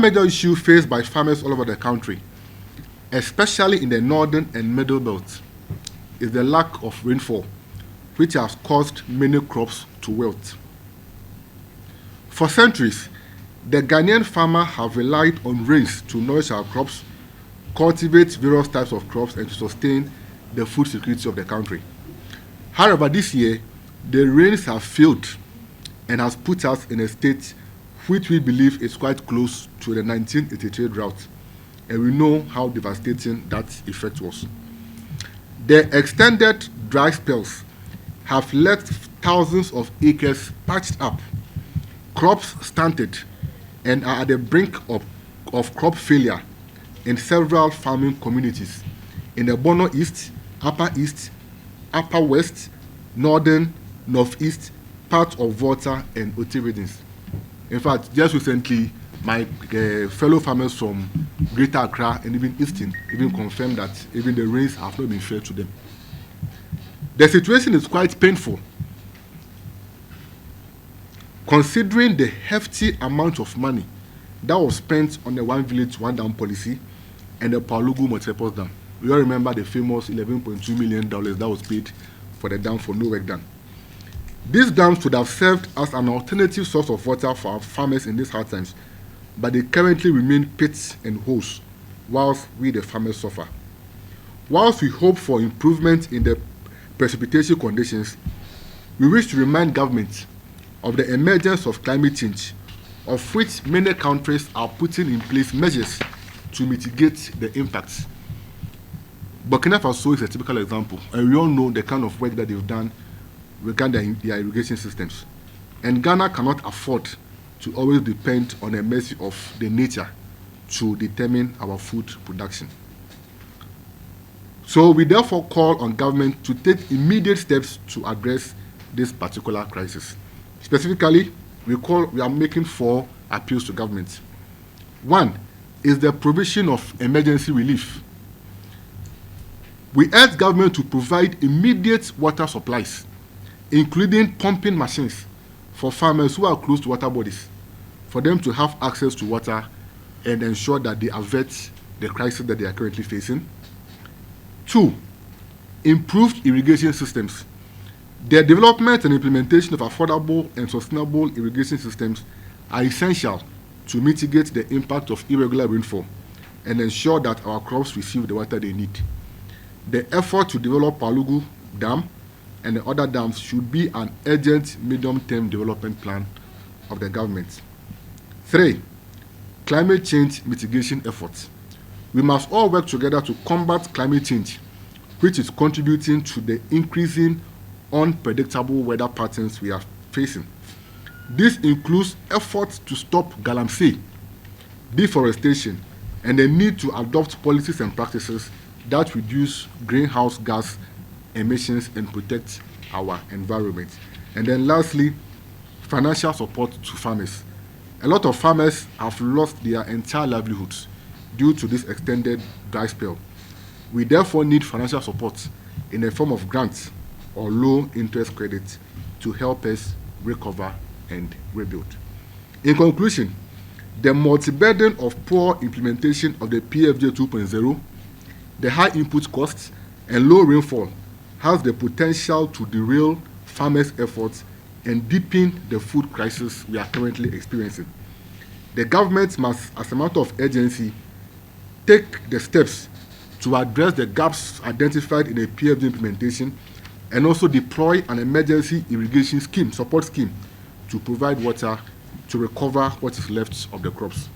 One major issue faced by farmers all over the country, especially in the northern and middle belt, is the lack of rainfall, which has caused many crops to wilt. For centuries, the Ghanaian farmer have relied on rains to nourish our crops, cultivate various types of crops, and to sustain the food security of the country. However, this year, the rains have failed and has put us in a state which we believe is quite close to the 1983 drought, and we know how devastating that effect was. The extended dry spells have left thousands of acres parched up, crops stunted, and are at the brink of crop failure in several farming communities in the Bono East, Upper West, Northern, Northeast, part of Volta and Oti regions. In fact, just recently, my fellow farmers from Greater Accra and even Eastern even confirmed that even the rains have not been fair to them. The situation is quite painful, considering the hefty amount of money that was spent on the One Village, One Dam policy and the Palugu Multipurpose Dam. We all remember the famous $11.2 million that was paid for the dam for no work done. These dams should have served as an alternative source of water for our farmers in these hard times, but they currently remain pits and holes, whilst we the farmers suffer. Whilst we hope for improvement in the precipitation conditions, we wish to remind government of the emergence of climate change, of which many countries are putting in place measures to mitigate the impacts. Burkina Faso is a typical example, and we all know the kind of work that they've done regarding their irrigation systems. And Ghana cannot afford to always depend on the mercy of the nature to determine our food production. So we therefore call on government to take immediate steps to address this particular crisis. Specifically, we are making 4 appeals to government. One is the provision of emergency relief. We urge government to provide immediate water supplies, including pumping machines for farmers who are close to water bodies, for them to have access to water and ensure that they avert the crisis that they are currently facing. 2, improved irrigation systems. The development and implementation of affordable and sustainable irrigation systems are essential to mitigate the impact of irregular rainfall and ensure that our crops receive the water they need. The effort to develop Palugu Dam and the other dams should be an urgent medium-term development plan of the government. 3, climate change mitigation efforts. We must all work together to combat climate change, which is contributing to the increasing unpredictable weather patterns we are facing. This includes efforts to stop galamsey, deforestation, and the need to adopt policies and practices that reduce greenhouse gas emissions and protect our environment. And then lastly, financial support to farmers. A lot of farmers have lost their entire livelihoods due to this extended dry spell. We therefore need financial support in the form of grants or low interest credit to help us recover and rebuild. In conclusion, the multi-burden of poor implementation of the PFJ 2.0, the high input costs, and low rainfall has the potential to derail farmers' efforts and deepen the food crisis we are currently experiencing. The government must, as a matter of urgency, take the steps to address the gaps identified in the PFJ implementation and also deploy an emergency irrigation scheme, support scheme, to provide water to recover what is left of the crops.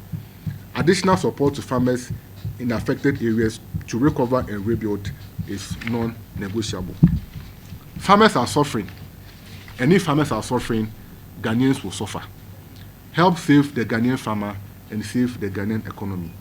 Additional support to farmers in affected areas to recover and rebuild is non-negotiable. Farmers are suffering, and if farmers are suffering, Ghanaians will suffer. Help save the Ghanaian farmer and save the Ghanaian economy.